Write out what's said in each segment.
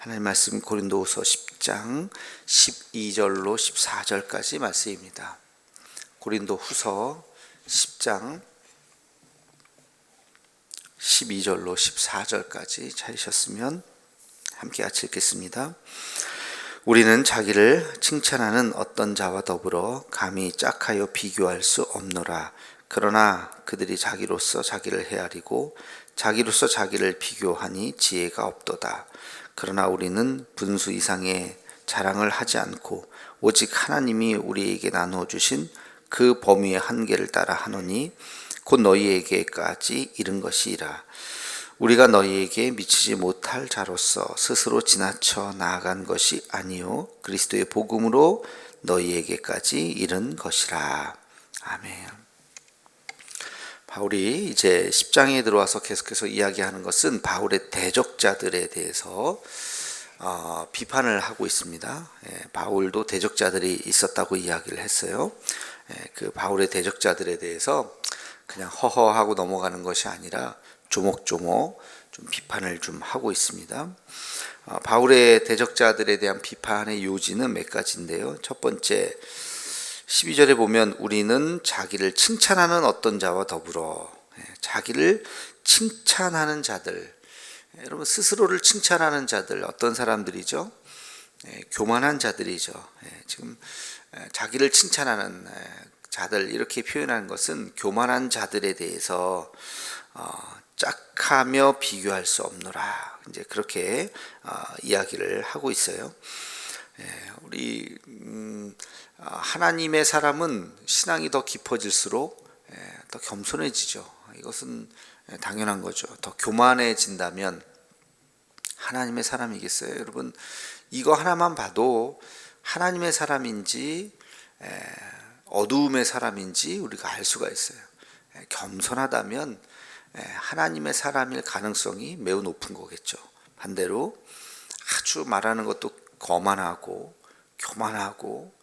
하나님 말씀 고린도후서 10장 12절로 14절까지 말씀입니다. 고린도후서 10장 12절로 14절까지 찾으셨으면 함께 같이 읽겠습니다. 우리는 자기를 칭찬하는 어떤 자와 더불어 감히 짝하여 비교할 수 없노라. 그러나 그들이 자기로서 자기를 헤아리고 자기로서 자기를 비교하니 지혜가 없도다. 그러나 우리는 분수 이상의 자랑을 하지 않고 오직 하나님이 우리에게 나누어 주신 그 범위의 한계를 따라 하노니 곧 너희에게까지 이른 것이라. 우리가 너희에게 미치지 못할 자로서 스스로 지나쳐 나아간 것이 아니요 그리스도의 복음으로 너희에게까지 이른 것이라. 아멘. 바울이 이제 10장에 들어와서 계속해서 이야기하는 것은 바울의 대적자들에 대해서 비판을 하고 있습니다. 바울도 대적자들이 있었다고 이야기를 했어요. 그 바울의 대적자들에 대해서 그냥 허허하고 넘어가는 것이 아니라 조목조목 좀 비판을 좀 하고 있습니다. 바울의 대적자들에 대한 비판의 요지는 몇 가지인데요. 첫 번째 12절에 보면 우리는 자기를 칭찬하는 어떤 자와 더불어, 자기를 칭찬하는 자들, 여러분 스스로를 칭찬하는 자들 어떤 사람들이죠? 교만한 자들이죠. 지금 자기를 칭찬하는 자들 이렇게 표현하는 것은 교만한 자들에 대해서 짝하며 비교할 수 없노라. 이제 그렇게 이야기를 하고 있어요. 우리 하나님의 사람은 신앙이 더 깊어질수록 더 겸손해지죠. 이것은 당연한 거죠. 더 교만해진다면 하나님의 사람이겠어요? 여러분 이거 하나만 봐도 하나님의 사람인지 어두움의 사람인지 우리가 알 수가 있어요. 겸손하다면 하나님의 사람일 가능성이 매우 높은 거겠죠. 반대로 아주 말하는 것도 거만하고 교만하고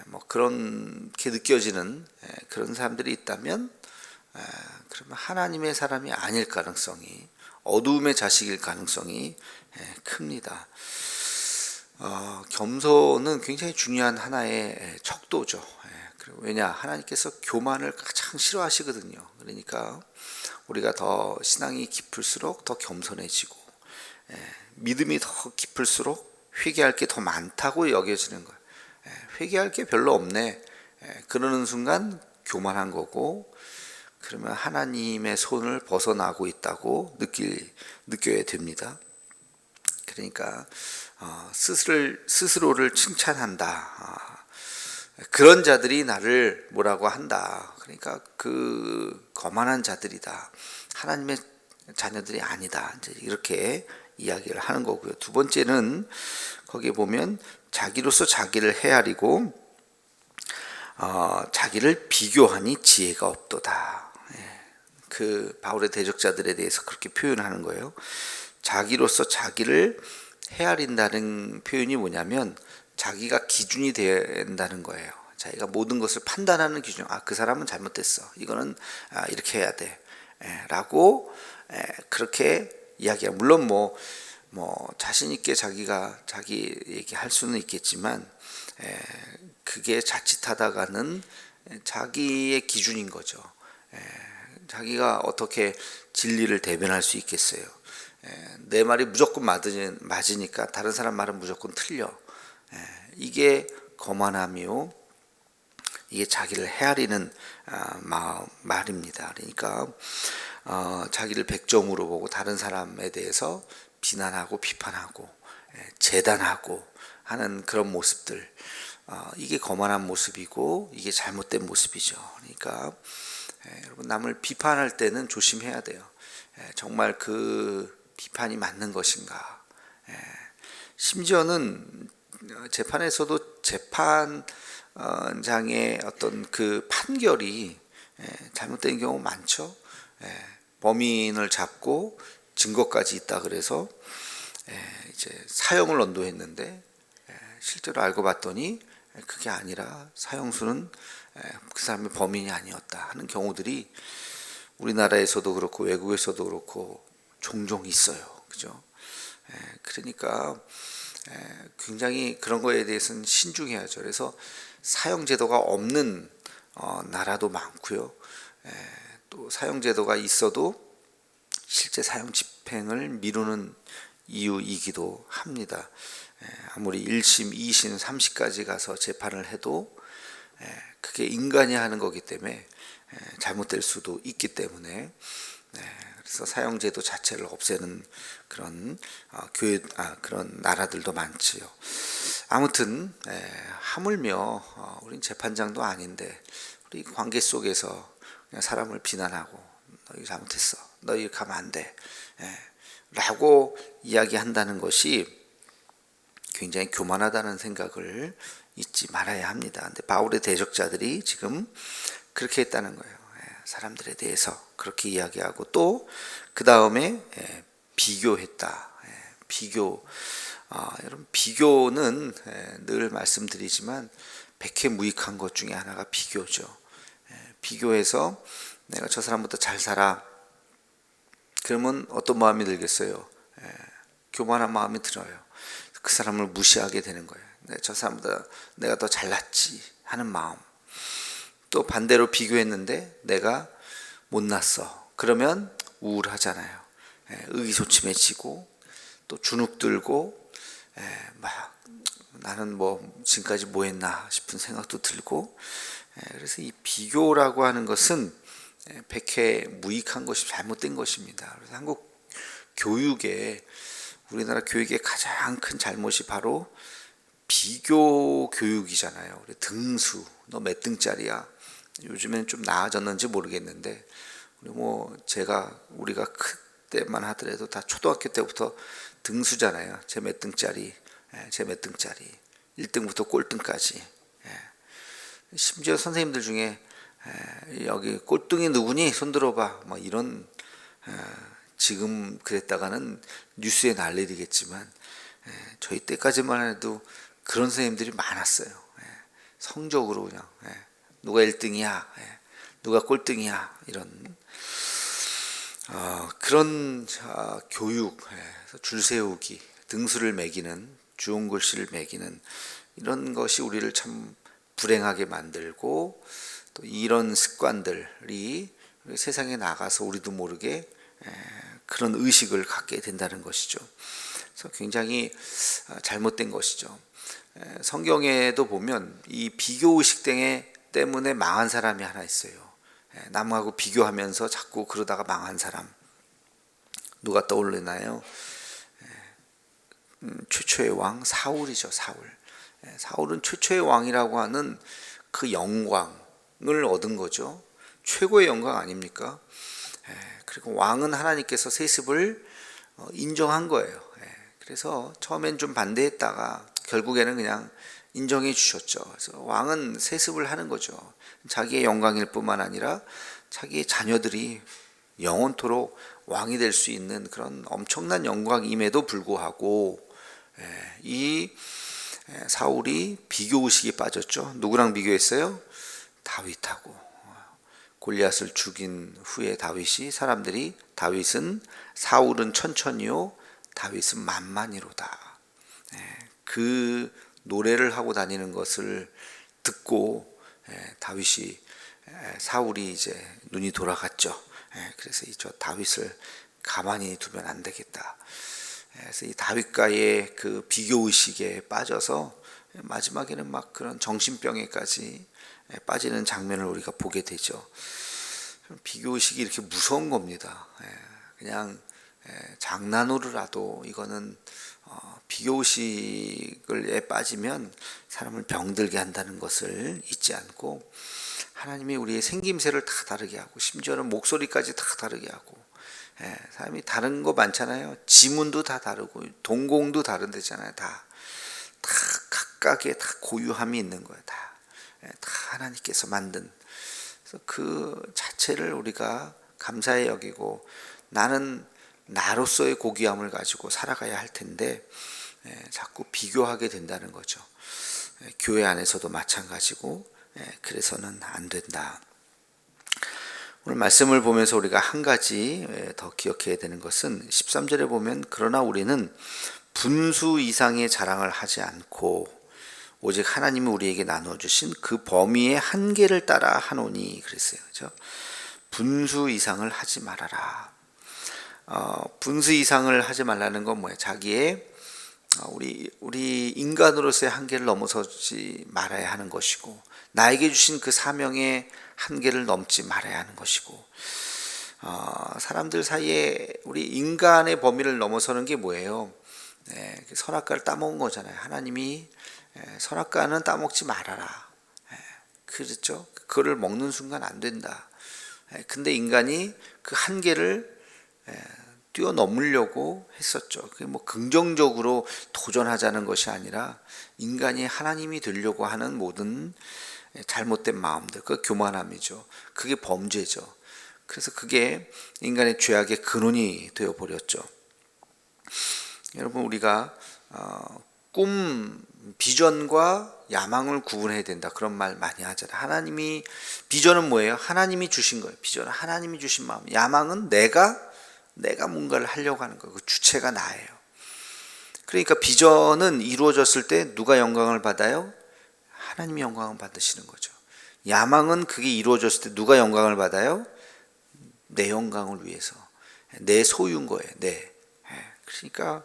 뭐 그렇게 느껴지는 그런 사람들이 있다면 그러면 하나님의 사람이 아닐 가능성이, 어두움의 자식일 가능성이 큽니다. 겸손은 굉장히 중요한 하나의 척도죠. 왜냐, 하나님께서 교만을 가장 싫어하시거든요. 그러니까 우리가 더 신앙이 깊을수록 더 겸손해지고 믿음이 더 깊을수록 회개할 게 더 많다고 여겨지는 거예요. 회개할 게 별로 없네 그러는 순간 교만한 거고, 그러면 하나님의 손을 벗어나고 있다고 느껴야 됩니다. 그러니까 스스로를 칭찬한다. 그런 자들이 나를 뭐라고 한다. 그러니까 그 거만한 자들이다. 하나님의 자녀들이 아니다. 이제 이렇게 이야기를 하는 거고요. 두 번째는 거기에 보면 자기로서 자기를 헤아리고 자기를 비교하니 지혜가 없도다. 그 바울의 대적자들에 대해서 그렇게 표현하는 거예요. 자기로서 자기를 헤아린다는 표현이 뭐냐면 자기가 기준이 된다는 거예요. 자기가 모든 것을 판단하는 기준. 그 사람은 잘못됐어. 이거는 이렇게 해야 돼. 라고 그렇게 이야기해요. 물론 뭐 자신 있게 자기가 자기 얘기할 수는 있겠지만 그게 자칫하다가는 자기의 기준인 거죠. 자기가 어떻게 진리를 대변할 수 있겠어요. 내 말이 무조건 맞으니까 다른 사람 말은 무조건 틀려. 이게 거만함이요, 이게 자기를 헤아리는 말입니다. 그러니까 자기를 100점으로 보고 다른 사람에 대해서 비난하고 비판하고 재단하고 하는 그런 모습들, 이게 거만한 모습이고 이게 잘못된 모습이죠. 그러니까 여러분 남을 비판할 때는 조심해야 돼요. 정말 그 비판이 맞는 것인가. 심지어는 재판에서도 재판장의 어떤 그 판결이 잘못된 경우 많죠. 범인을 잡고 증거까지 있다 그래서 이제 사형을 언도했는데 실제로 알고 봤더니 그게 아니라 사형수는 그 사람의 범인이 아니었다 하는 경우들이 우리나라에서도 그렇고 외국에서도 그렇고 종종 있어요. 그죠? 그러니까 굉장히 그런 거에 대해서는 신중해야죠. 그래서 사형제도가 없는 나라도 많고요. 또 사형제도가 있어도 실제 사형 집행을 미루는 이유이기도 합니다. 아무리 1심, 2심, 3심까지 가서 재판을 해도 그게 인간이 하는 거기 때문에 잘못될 수도 있기 때문에 그래서 사형제도 자체를 없애는 그런 그런 나라들도 많지요. 아무튼 하물며 우린 재판장도 아닌데 우리 관계 속에서 그냥 사람을 비난하고 너희 잘못했어, 너희 이렇게 하면 안 돼, 라고 이야기한다는 것이 굉장히 교만하다는 생각을 잊지 말아야 합니다. 근데 바울의 대적자들이 지금 그렇게 했다는 거예요. 사람들에 대해서 그렇게 이야기하고 또 그 다음에 비교했다. 비교. 여러분, 비교는 늘 말씀드리지만 백해무익한 것 중에 하나가 비교죠. 비교해서 내가 저 사람보다 잘 살아. 그러면 어떤 마음이 들겠어요? 교만한 마음이 들어요. 그 사람을 무시하게 되는 거예요. 저 사람보다 내가 더 잘났지 하는 마음. 또 반대로 비교했는데 내가 못났어. 그러면 우울하잖아요. 의기소침해지고 또 주눅들고 막 나는 뭐 지금까지 뭐 했나 싶은 생각도 들고, 그래서 이 비교라고 하는 것은 백해무익한 것이 잘못된 것입니다. 그래서 한국 교육에, 우리나라 교육의 가장 큰 잘못이 바로 비교 교육이잖아요. 등수, 너 몇 등짜리야? 요즘엔 좀 나아졌는지 모르겠는데, 우리가 그때만 하더라도 다 초등학교 때부터 등수잖아요. 제 몇 등짜리, 제 몇 등짜리, 1등부터 꼴등까지. 심지어 선생님들 중에 여기 꼴등이 누구니? 손 들어봐. 뭐 이런, 지금 그랬다가는 뉴스에 날 일이겠지만 저희 때까지만 해도 그런 선생님들이 많았어요. 성적으로 그냥 누가 1등이야, 누가 꼴등이야, 이런 그런 교육, 줄 세우기, 등수를 매기는, 주운 글씨를 매기는 이런 것이 우리를 참 불행하게 만들고, 또 이런 습관들이 세상에 나가서 우리도 모르게 그런 의식을 갖게 된다는 것이죠. 그래서 굉장히 잘못된 것이죠. 성경에도 보면 이 비교의식 때문에 망한 사람이 하나 있어요. 남하고 비교하면서 자꾸 그러다가 망한 사람. 누가 떠올리나요? 최초의 왕 사울이죠. 사울은 최초의 왕이라고 하는 그 영광을 얻은 거죠. 최고의 영광 아닙니까? 그리고 왕은 하나님께서 세습을 인정한 거예요. 그래서 처음엔 좀 반대했다가 결국에는 그냥 인정해 주셨죠. 그래서 왕은 세습을 하는 거죠. 자기의 영광일 뿐만 아니라 자기의 자녀들이 영원토록 왕이 될 수 있는 그런 엄청난 영광임에도 불구하고 이 사울이 비교의식에 빠졌죠. 누구랑 비교했어요? 다윗하고. 골리앗을 죽인 후에 사람들이 사울은 천천히요, 다윗은 만만히로다. 그 노래를 하고 다니는 것을 듣고 사울이 이제 눈이 돌아갔죠. 그래서 저 다윗을 가만히 두면 안 되겠다. 그래서 이 다윗과의 그 비교 의식에 빠져서 마지막에는 막 그런 정신병에까지 빠지는 장면을 우리가 보게 되죠. 비교 의식이 이렇게 무서운 겁니다. 그냥 장난으로라도 이거는 비교 의식에 빠지면 사람을 병들게 한다는 것을 잊지 않고, 하나님이 우리의 생김새를 다 다르게 하고 심지어는 목소리까지 다 다르게 하고, 사람이 다른 거 많잖아요. 지문도 다 다르고 동공도 다른데잖아요. 다 각각의 다 고유함이 있는 거예요. 다 하나님께서 만든. 그래서 그 자체를 우리가 감사히 여기고, 나는 나로서의 고귀함을 가지고 살아가야 할 텐데 자꾸 비교하게 된다는 거죠. 교회 안에서도 마찬가지고, 그래서는 안 된다. 오늘 말씀을 보면서 우리가 한 가지 더 기억해야 되는 것은 13절에 보면 그러나 우리는 분수 이상의 자랑을 하지 않고 오직 하나님이 우리에게 나누어 주신 그 범위의 한계를 따라 하노니 그랬어요. 그렇죠? 분수 이상을 하지 말아라. 분수 이상을 하지 말라는 건 뭐예요? 자기의 우리 인간으로서의 한계를 넘어서지 말아야 하는 것이고, 나에게 주신 그 사명의 한계를 넘지 말아야 하는 것이고, 사람들 사이에 우리 인간의 범위를 넘어서는 게 뭐예요? 선악과를 따먹은 거잖아요. 하나님이 선악과는 따먹지 말아라. 그렇죠? 그거를 먹는 순간 안 된다. 근데 인간이 그 한계를 뛰어넘으려고 했었죠. 그게 뭐 긍정적으로 도전하자는 것이 아니라 인간이 하나님이 되려고 하는 모든 잘못된 마음들, 그 교만함이죠. 그게 범죄죠. 그래서 그게 인간의 죄악의 근원이 되어 버렸죠. 여러분, 우리가 꿈, 비전과 야망을 구분해야 된다, 그런 말 많이 하잖아요. 하나님이, 비전은 뭐예요? 하나님이 주신 거예요. 비전은 하나님이 주신 마음. 야망은 내가 뭔가를 하려고 하는 거예요. 그 주체가 나예요. 그러니까 비전은 이루어졌을 때 누가 영광을 받아요? 하나님이 영광을 받으시는 거죠. 야망은 그게 이루어졌을 때 누가 영광을 받아요? 내 영광을 위해서, 내 소유인 거예요. 그러니까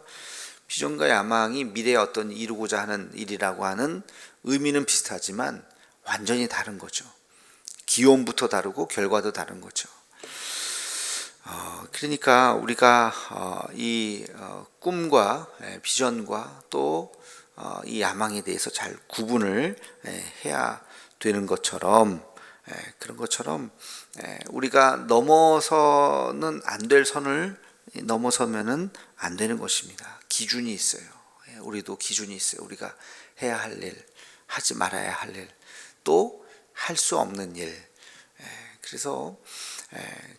비전과 야망이 미래에 어떤 이루고자 하는 일이라고 하는 의미는 비슷하지만 완전히 다른 거죠. 기원부터 다르고 결과도 다른 거죠. 그러니까 우리가 이 꿈과 비전과 또 이 야망에 대해서 잘 구분을 해야 되는 것처럼, 그런 것처럼 우리가 넘어서는 안 될 선을 넘어서면은 안 되는 것입니다. 기준이 있어요. 우리도 기준이 있어요. 우리가 해야 할 일, 하지 말아야 할 일, 또 할 수 없는 일. 그래서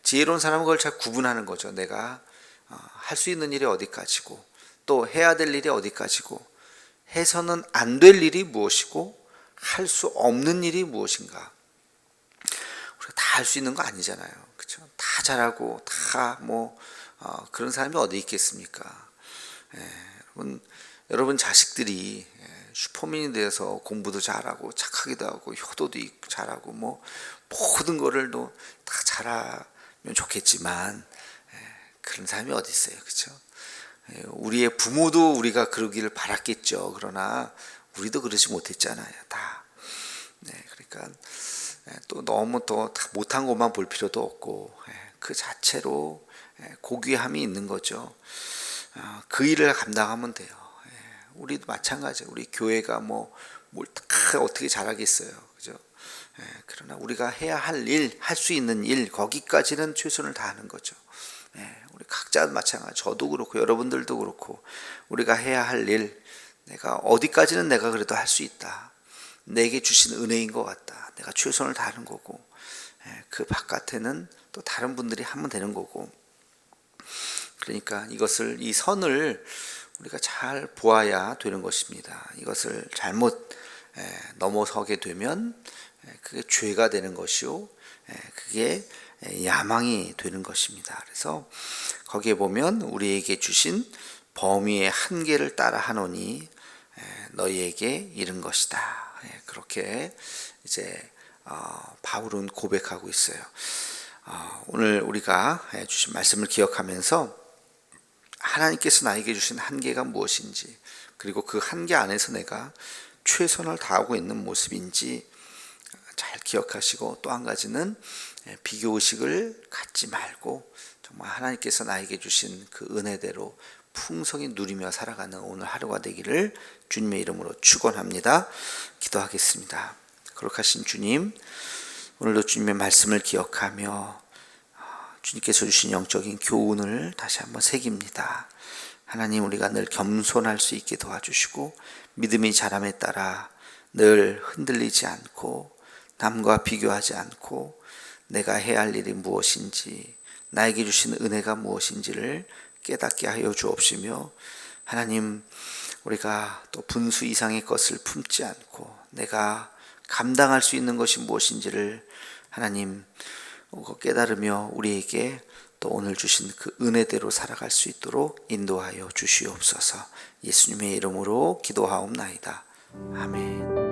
지혜로운 사람은 그걸 잘 구분하는 거죠. 내가 할 수 있는 일이 어디까지고, 또 해야 될 일이 어디까지고, 해서는 안 될 일이 무엇이고, 할 수 없는 일이 무엇인가. 우리가 다 할 수 있는 거 아니잖아요. 그렇죠? 다 잘하고 다 그런 사람이 어디 있겠습니까? 여러분 자식들이 슈퍼맨이 되어서 공부도 잘하고 착하기도 하고 효도도 잘하고 모든 거를 다 잘하면 좋겠지만 그런 사람이 어디 있어요, 그렇죠? 우리의 부모도 우리가 그러기를 바랐겠죠. 그러나 우리도 그러지 못했잖아요, 다. 그러니까 또 너무 또 다 못한 것만 볼 필요도 없고, 그 자체로 고귀함이 있는 거죠. 그 일을 감당하면 돼요. 우리도 마찬가지예요. 우리 교회가 뭘 다 어떻게 잘하겠어요, 그죠? 그러나 우리가 해야 할 일, 할 수 있는 일, 거기까지는 최선을 다하는 거죠. 우리 각자 마찬가지, 저도 그렇고 여러분들도 그렇고, 우리가 해야 할 일, 내가 어디까지는 내가 그래도 할 수 있다, 내게 주신 은혜인 것 같다, 내가 최선을 다하는 거고, 그 바깥에는 또 다른 분들이 하면 되는 거고. 그러니까 이 선을 우리가 잘 보아야 되는 것입니다. 이것을 잘못 넘어서게 되면 그게 죄가 되는 것이요, 그게 야망이 되는 것입니다. 그래서 거기에 보면 우리에게 주신 범위의 한계를 따라 하노니 너희에게 이른 것이다. 그렇게 이제 바울은 고백하고 있어요. 오늘 우리가 주신 말씀을 기억하면서 하나님께서 나에게 주신 한계가 무엇인지, 그리고 그 한계 안에서 내가 최선을 다하고 있는 모습인지 잘 기억하시고, 또 한 가지는 비교의식을 갖지 말고 정말 하나님께서 나에게 주신 그 은혜대로 풍성히 누리며 살아가는 오늘 하루가 되기를 주님의 이름으로 축원합니다. 기도하겠습니다. 거룩하신 주님, 오늘도 주님의 말씀을 기억하며 주님께서 주신 영적인 교훈을 다시 한번 새깁니다. 하나님, 우리가 늘 겸손할 수 있게 도와주시고, 믿음의 자람에 따라 늘 흔들리지 않고 남과 비교하지 않고 내가 해야 할 일이 무엇인지, 나에게 주신 은혜가 무엇인지를 깨닫게 하여 주옵시며, 하나님, 우리가 또 분수 이상의 것을 품지 않고 내가 감당할 수 있는 것이 무엇인지를 하나님 깨달으며 우리에게 또 오늘 주신 그 은혜대로 살아갈 수 있도록 인도하여 주시옵소서. 예수님의 이름으로 기도하옵나이다. 아멘.